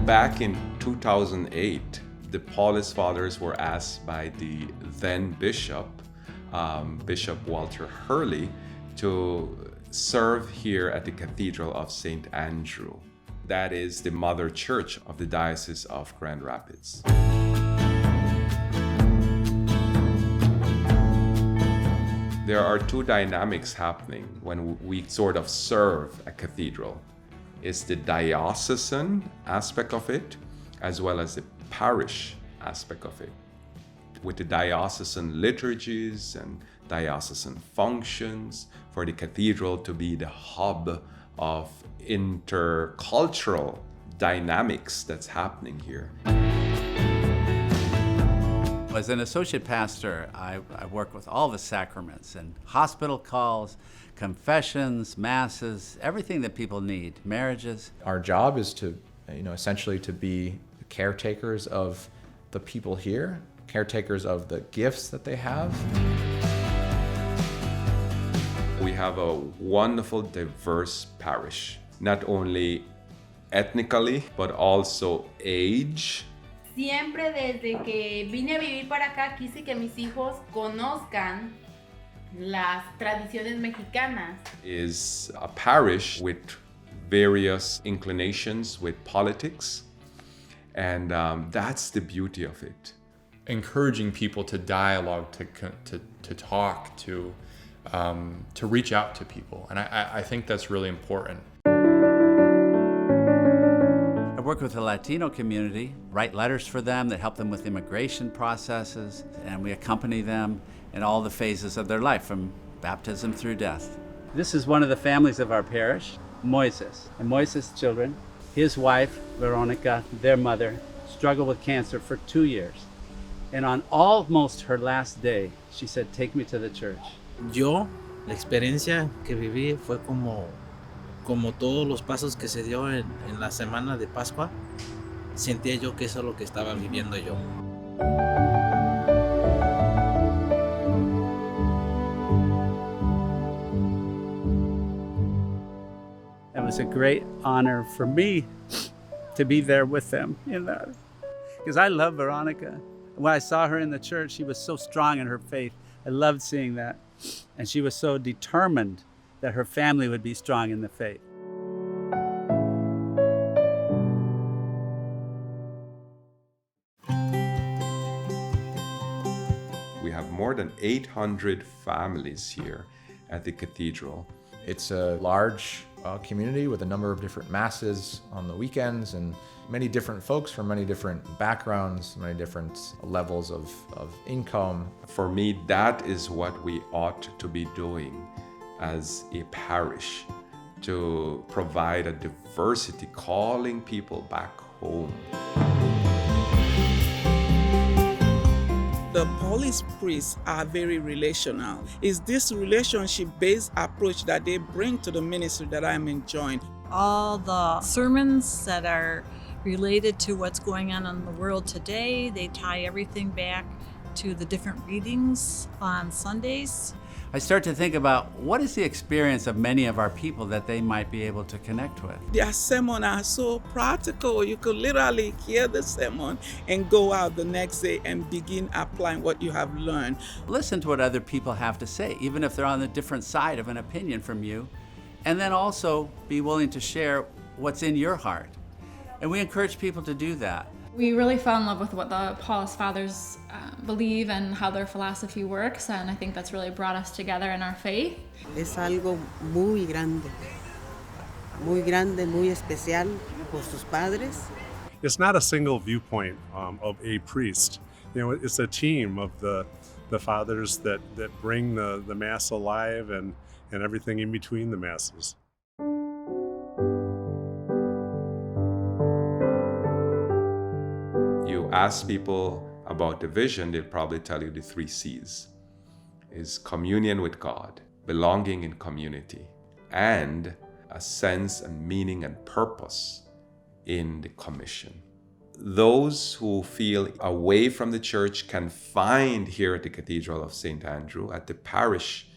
Back in 2008, the Paulist Fathers were asked by the then bishop, Bishop Walter Hurley, to serve here at the Cathedral of Saint Andrew. That is the mother church of the Diocese of Grand Rapids. There are two dynamics happening when we sort of serve a cathedral. It's the diocesan aspect of it, as well as the parish aspect of it. With the diocesan liturgies and diocesan functions, for the cathedral to be the hub of intercultural dynamics that's happening here. As an associate pastor, I work with all the sacraments and hospital calls, confessions, masses, everything that people need, marriages. Our job is to, essentially to be caretakers of the people here, caretakers of the gifts that they have. We have a wonderful, diverse parish, not only ethnically, but also age. Siempre desde que vine a vivir para acá quise que mis hijos conozcan las tradiciones mexicanas. Is a parish with various inclinations with politics, and that's the beauty of it. Encouraging people to dialogue, to talk, to reach out to people, and I think that's really important. I work with the Latino community, write letters for them that help them with immigration processes, and we accompany them in all the phases of their life, from baptism through death. This is one of the families of our parish, Moises, and Moises' children. His wife, Veronica, their mother, struggled with cancer for 2 years. And on almost her last day, she said, "Take me to the church." Yo, la experiencia que viví fue como todos los pasos que se dio en la semana de Pascua, sentía yo que eso es lo que estaba viviendo yo. It was a great honor for me to be there with them in that, because I love Veronica. When I saw her in the church, she was so strong in her faith. I loved seeing that. And she was so determined that her family would be strong in the faith. We have more than 800 families here at the cathedral. It's a large community with a number of different masses on the weekends, and many different folks from many different backgrounds, many different levels of income. For me, that is what we ought to be doing as a parish, to provide a diversity, calling people back home. The Paulist priests are very relational. It's this relationship-based approach that they bring to the ministry that I'm enjoying. All the sermons that are related to what's going on in the world today, they tie everything back to the different readings on Sundays. I start to think about what is the experience of many of our people that they might be able to connect with. Their sermons are so practical. You could literally hear the sermon and go out the next day and begin applying what you have learned. Listen to what other people have to say, even if they're on the different side of an opinion from you, and then also be willing to share what's in your heart. And we encourage people to do that. We really fell in love with what the Paulist Fathers believe and how their philosophy works, and I think that's really brought us together in our faith. Es algo muy grande, muy especial por sus padres. It's not a single viewpoint of a priest. It's a team of the fathers that bring the Mass alive and everything in between the Masses. You ask people about the vision, they'll probably tell you the 3 C's. Is communion with God, belonging in community, and a sense and meaning and purpose in the commission. Those who feel away from the church can find here at the Cathedral of Saint Andrew, at the parish,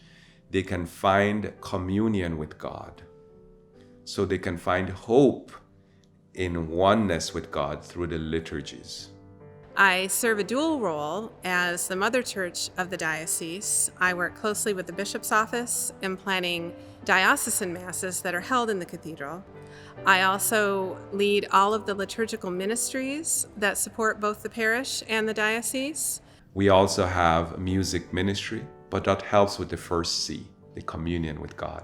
they can find communion with God. So they can find hope in oneness with God through the liturgies. I serve a dual role as the mother church of the diocese. I work closely with the bishop's office in planning diocesan masses that are held in the cathedral. I also lead all of the liturgical ministries that support both the parish and the diocese. We also have a music ministry, but that helps with the first C, the communion with God.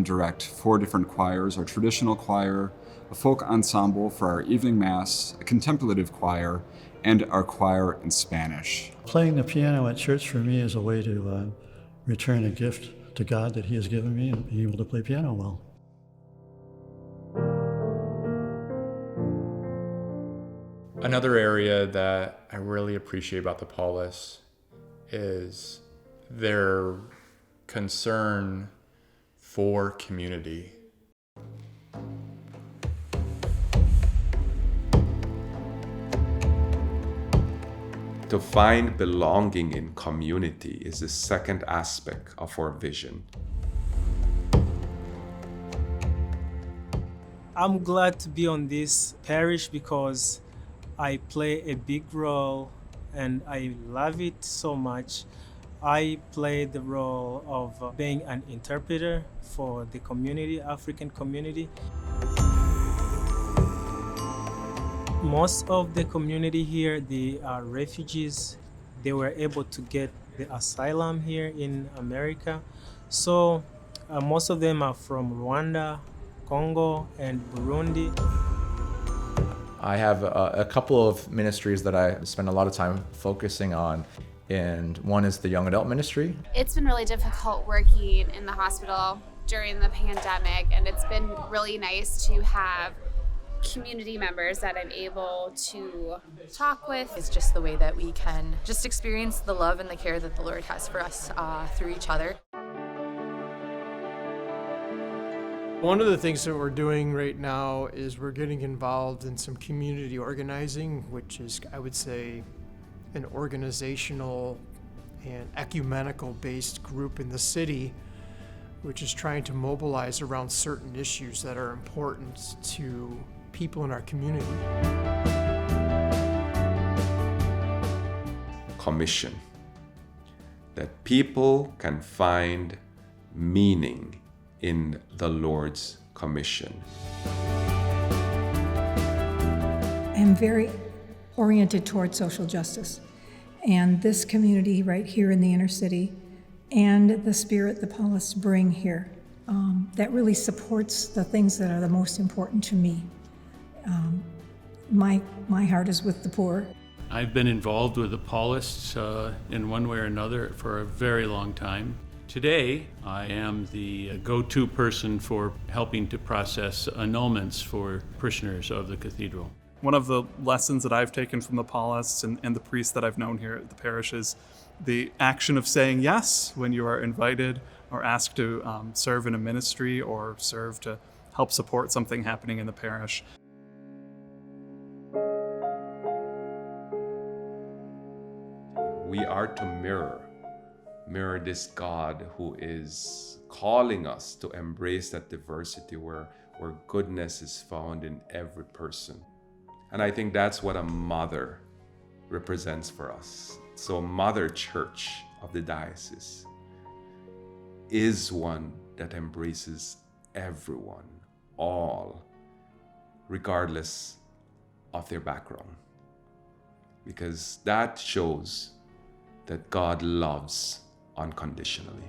Direct 4 different choirs: our traditional choir, a folk ensemble for our evening mass, a contemplative choir, and our choir in Spanish. Playing the piano at church for me is a way to return a gift to God that He has given me, and be able to play piano well. Another area that I really appreciate about the Paulists is their concern for community. To find belonging in community is the second aspect of our vision. I'm glad to be on this parish because I play a big role and I love it so much. I play the role of being an interpreter for the community, African community. Most of the community here, they are refugees. They were able to get the asylum here in America. So most of them are from Rwanda, Congo, and Burundi. I have a couple of ministries that I spend a lot of time focusing on, and one is the young adult ministry. It's been really difficult working in the hospital during the pandemic, and it's been really nice to have community members that I'm able to talk with. It's just the way that we can just experience the love and the care that the Lord has for us through each other. One of the things that we're doing right now is we're getting involved in some community organizing, which is, I would say, an organizational and ecumenical based group in the city, which is trying to mobilize around certain issues that are important to people in our community. Commission. That people can find meaning in the Lord's commission. I'm very oriented towards social justice, and this community right here in the inner city and the spirit the Paulists bring here, that really supports the things that are the most important to me. My heart is with the poor. I've been involved with the Paulists in one way or another for a very long time. Today, I am the go-to person for helping to process annulments for parishioners of the cathedral. One of the lessons that I've taken from the Paulists and the priests that I've known here at the parish is the action of saying yes when you are invited or asked to serve in a ministry or serve to help support something happening in the parish. We are to mirror this God who is calling us to embrace that diversity where goodness is found in every person. And I think that's what a mother represents for us. So Mother Church of the diocese is one that embraces everyone, all, regardless of their background. Because that shows that God loves unconditionally.